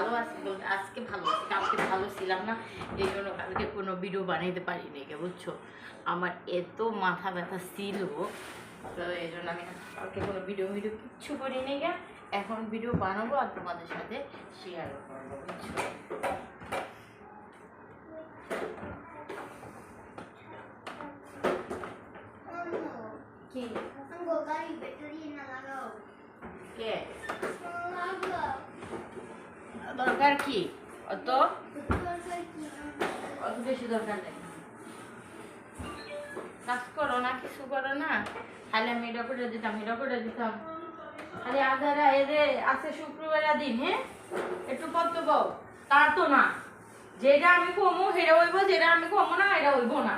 ভালো আছি বলতে আজকে ভালো আছি, কালকে ভালো ছিলাম না, এই জন্য কালকে কোনো ভিডিও বানাইতে পারিনি কে বুঝছো। আমার এত মাথা ব্যথা ছিল, তো এই জন্য আমি কালকে কোনো ভিডিও কিচ্ছু করিনি গে। এখন ভিডিও বানাবো আর তোমাদের সাথে শেয়ার করবো বুঝছো। কি দরকার কি অত অত বেশি দরকার নেই। কাজ করো না, কিছু করো না, খালি আমি এটা করে দিতাম খালি আধারা এদের আছে শুক্রবার দিন। হ্যাঁ একটু কত বউ তা তো না, যেটা আমি কমো সেটা হইব, যেটা আমি কমো না এটা হইব না।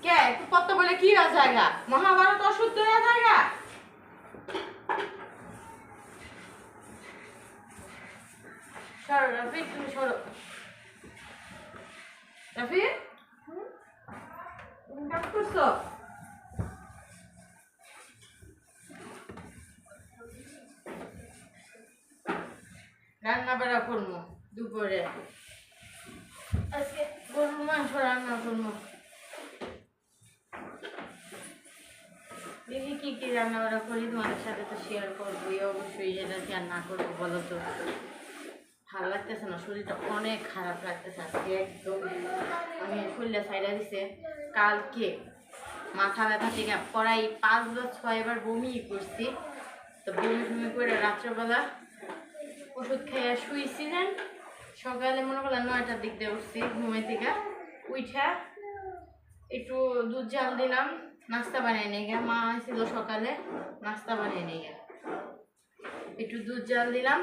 কে একটু কত বলে কি জায়গা মহাভারত অশুদ্ধ হয়ে জায়গা। সরো রাফি, তুমি সরো রাফি, কাজ করছো? রান্না বাড়া করবো দুপুরে, আজকে গরুর মাংস রান্না করবো। দেখি কি কি রান্না বাড়া করি, তোমাদের সাথে তো শেয়ার করবোই অবশ্যই। এটা কি আর না করবো বলো তো? ভালো লাগতেছে না, শরীরটা অনেক খারাপ লাগতেছে আজকে একদম। আমি শরীরটা ছাইড়া দিছে কালকে, মাথা ব্যথা থেকে প্রায় 5 বা 6 বার বমি করছি। তো বমি করে রাত্রেবেলা ওষুধ খেয়ে শুয়েছিলেন, সকালে মনে করলাম 9টার দিক দিয়ে উঠছি ঘুমে থেকে, উঠা একটু দুধ জাল দিলাম, নাস্তা বানিয়ে নিয়ে গিয়ে মা ছিল সকালে, নাস্তা বানিয়ে নিয়ে গিয়ে একটু দুধ জাল দিলাম,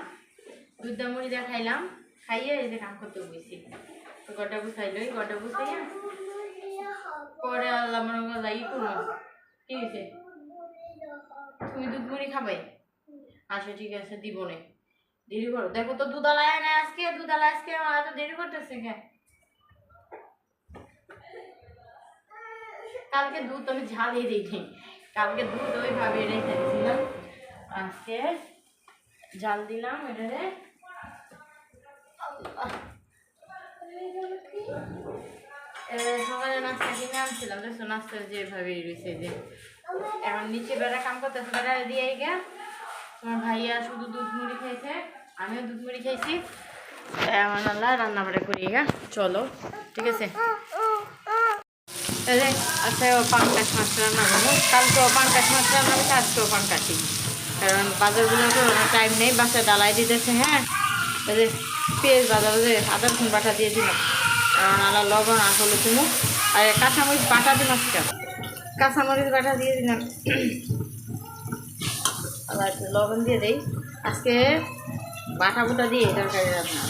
দুধটা মুড়ি দিয়ে খাইলাম, খাইয়ে এই যে কাম করতে বসি। তো গটা গুছাইলই, গটা গুছাইয়া পরে আল্লাহ মনে করলা ই করো। ঠিক আছে, তুমি দুধ মুড়ি খাবে? আচ্ছা ঠিক আছে, দিব নে, দেরি করো। দেখো তো দুধালায় না আজকে, দুধালায় আজকে এত দেরি করতেছে কে? কালকে দুধ আমি ঝালিয়ে দিইনি, কালকে দুধ ওইভাবে রেখে দিয়েছিলাম, আজকে জাল দিলাম এটারে। সকালে নাস্তা কিনে আনছিলাম, দেখছো নাস্তা যেভাবে রয়েছে যে। এখন নিচে বেড়া কাম করতেছে, বেড়া দিয়ে গিয়া তোমার ভাইয়া শুধু দুধ মুড়ি খাইছে, আমিও দুধ মুড়ি খাইছি। এমন আল্লাহ রান্না বাড়া করি গা, চলো ঠিক আছে। আচ্ছা পাঙ্কাশ মাছ রান্না করবো, কালকেও পাঙ্কাশ মাছ রান্না করছে, আজকেও পাঙ্কাশি, কারণ বাজারগুলো তো টাইম নেই, বাসায় ডালাই দিতেছে। হ্যাঁ পেঁয়াজ বাজার আদা রসুন বাটা দিয়ে দিলাম, কারণ আলা লবণ আর হলো তুমি, আর কাঁচামরিচ বাটা দিলাম, কাঁচামরিচ বাটা দিয়ে দিলাম, আবার একটু লবণ দিয়ে দেই। আজকে বাটা বুটা দিয়ে তরকারি রান্না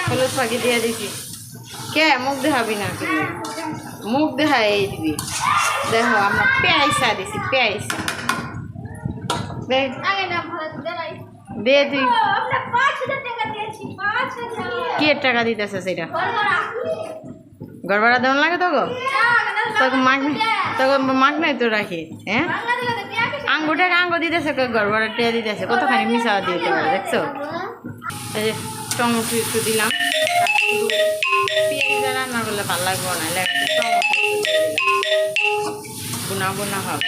হলুদ ফাঁকি দিয়ে দিছি। কে মুখ দেখাবি না, মুখ দেখাই দিবি। দেখো আমরা পেঁয়াজা দিছি, পেঁয়াজ দিয়ে তুই কি টাকা দিতেছে সেটা ঘর ভাড়া দেওয়ান লাগে তোকে? তোকে মাগ নাই তো রাখি। হ্যাঁ আঙ্গুটাকে আঙ্গু দিতেছে, ঘর ভাড়া টেয়া দিতেছে, কতখানি মিশা দিতে পারে দেখছো। এই যে টমেটো একটু দিলাম, পেঁয়াজ রান্না করলে ভালো লাগবে না, গুনা গুনা হবে।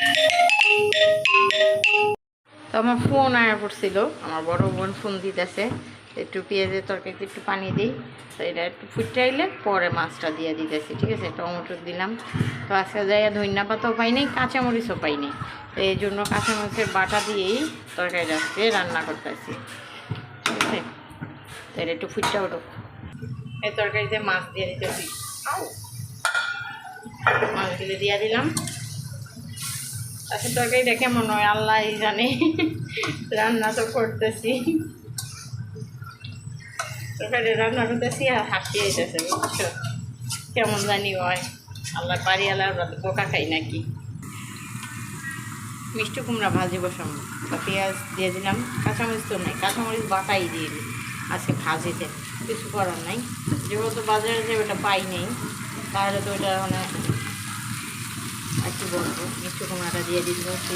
তো আমার ফোন আয়া পড়ছিল, আমার বড় বোন ফোন দিতেছে, একটু পেঁয়াজের তরকারিতে একটু পানি দিই, তো এটা একটু ফুটাইলে পরে মাছটা দিয়ে দিতেছি। ঠিক আছে, টমেটো দিলাম। তো আজকে যাই ধনিয়া পাতাও পাই নাই, কাঁচামরিচও পাই নাই, তো এই জন্য কাঁচামরিচের বাটা দিয়েই তরকারিটা আজকে রান্না করতেছি। ঠিক আছে, তো এটা একটু ফুটটা ওঠো, এই তরকারিতে মাছ দিয়ে দিতেছি, মাছগুলো দিয়ে দিলাম। আচ্ছা তরকারিটা কেমন হয় আল্লাহ জানে, রান্না তো করতেছি, তরকারি রান্না করতেছি আর হাসি আইতেছে বুঝছো, কেমন জানি হয়। আল্লাহ পারি, আল্লাহ বোকা খাই নাকি। মিষ্টি কুমড়া ভাজি বসাবো, পেঁয়াজ দিয়ে দিলাম, কাঁচামরিচ তো নাই, কাঁচামরিচ বাটাই দিয়ে দিই আজকে ভাজিতে, কিছু করার নাই। যেহেতু বাজারে যে ওটা পাই নেই, তাহলে তো ওটা মানে একটু বলবো মিষ্টি কুমড়াটা দিয়ে দিতে হচ্ছে,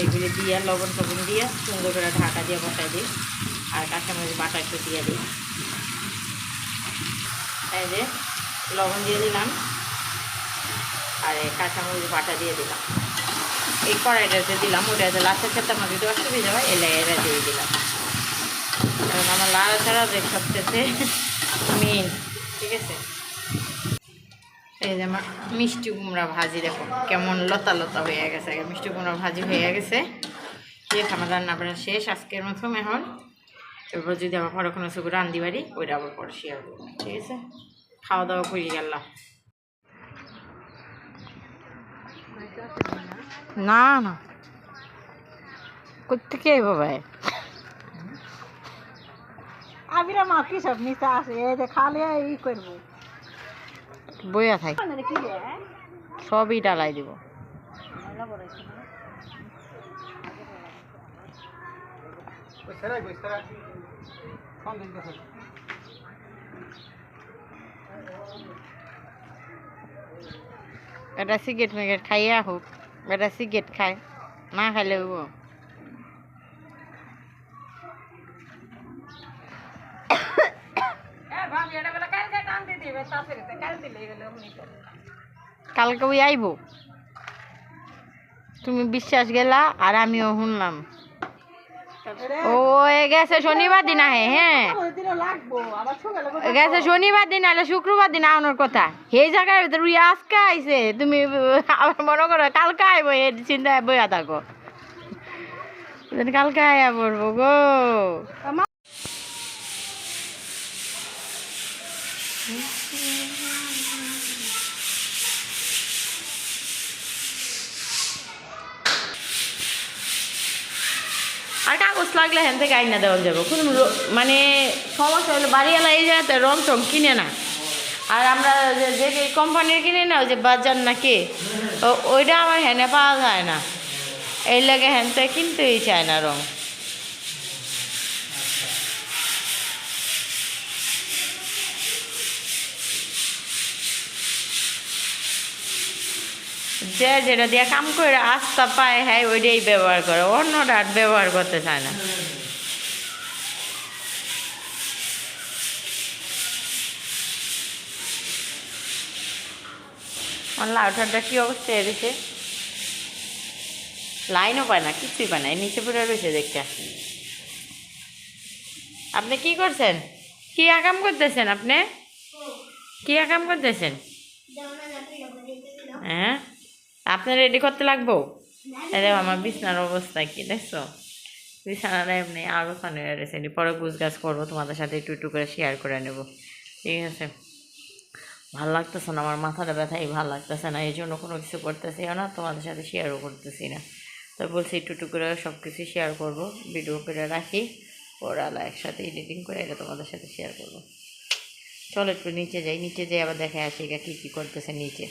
এইগুলি দিয়ে লবণ টবণ দিয়ে সুন্দর করে ঢাকা দিয়ে বসাই দিই। আর কাঁচামরিচ বাটা একটু দিয়ে দিই। এই যে লবণ দিয়ে দিলাম আর কাঁচামরিচ বাটা দিয়ে দিলাম। এই কড়াইটাতে দিলাম, ওটাতে লাস্টের ক্ষেত্রে আমার যদি অসুবিধা হয় এলে এরা দিয়ে দিলাম। কারণ আমার লাড়া ছাড়া যে সবচেয়ে মেন, ঠিক আছে। এই যে আমার মিষ্টি কুমড়া ভাজি দেখো কেমন লতা লতা হয়ে গেছে, মিষ্টি কুমড়া ভাজি হয়ে গেছে। ঠিক আমার রান্না বান্না শেষ আজকের মতো। এখন এরপর যদি আবার পরে কোনো কিছু রান্ধি পারি ওইটা আবার পরে শেয়ার করবো, ঠিক আছে। খাওয়া দাওয়া করে গেলাম। না না কোথেকে আইব ভাই, আবিরা মা কি সব নিচে আসে এই যে খালি ই করবো বইয়া থাকি কি রে সবই ডালাই দিব। এটা সিগারেট মিগারেট খাইয়া হোক, এটা সিগারেট খায় না খাইলে হইব। কালকে ওই আইব, তুমি বিশ্বাস গেলা আর আমিও শুনলাম। ও গেছে শনিবার দিন আহে, হ্যাঁ গেছে শনিবার দিন আলে শুক্রবার দিন আনার কথা। সেই জায়গার ভিতরে উই আজকে আইছে, তুমি আবার মনে করো কালকে আইব এই চিন্তায় বইয়া থাকো। কালকে আয়া পড়বো গো। আর কাগজ লাগলে হেন থেকে আইনা দেওয়া যাবে, কোনো মানে সমস্যা হলো বাড়িওয়ালা এই জায়গাতে রং টং কিনে না। আর আমরা যে কোম্পানির কিনে না ওই যে বাজার নাকি ওইটা আমার হেনে পাওয়া যায় না, এই লাগে হেন থেকে কিনতেই চায় না রং। যে যেটা দিয়ে কাম করে আস্থা পায় হ্যাঁ ওইটাই ব্যবহার করে, অন্যটা আর ব্যবহার করতে চায় না। লাউটারটা কি অবস্থায় রয়েছে, লাইনও পায় না, কিছুই পায় না, নিচে পড়ে রয়েছে দেখতে। আপনি কি করছেন, কি আকাম করতেছেন, আপনি কি আকাম করতেছেন? হ্যাঁ আপনার রেডি করতে লাগবো। আমার বিছানার অবস্থা কি দেখছো, বিছানাটা এমনি আলোচনা হয়ে রয়েছে, পরে গুছ গাছ করবো, তোমাদের সাথে একটু একটু করে শেয়ার করে নেব, ঠিক আছে। ভালো লাগতেছে না, আমার মাথাটা ব্যথাই ভালো লাগতেছে না, এই জন্য কোনো কিছু করতেছি না, তোমাদের সাথে শেয়ারও করতেছি না। তো বলছি একটু একটু করে সব কিছু শেয়ার করবো, ভিডিও করে রাখি, ওরালা একসাথে এডিটিং করে এটা তোমাদের সাথে শেয়ার করবো। চলো একটু নিচে যাই, নিচে যাই আবার দেখে আসি কী কী করতেছে নিচে।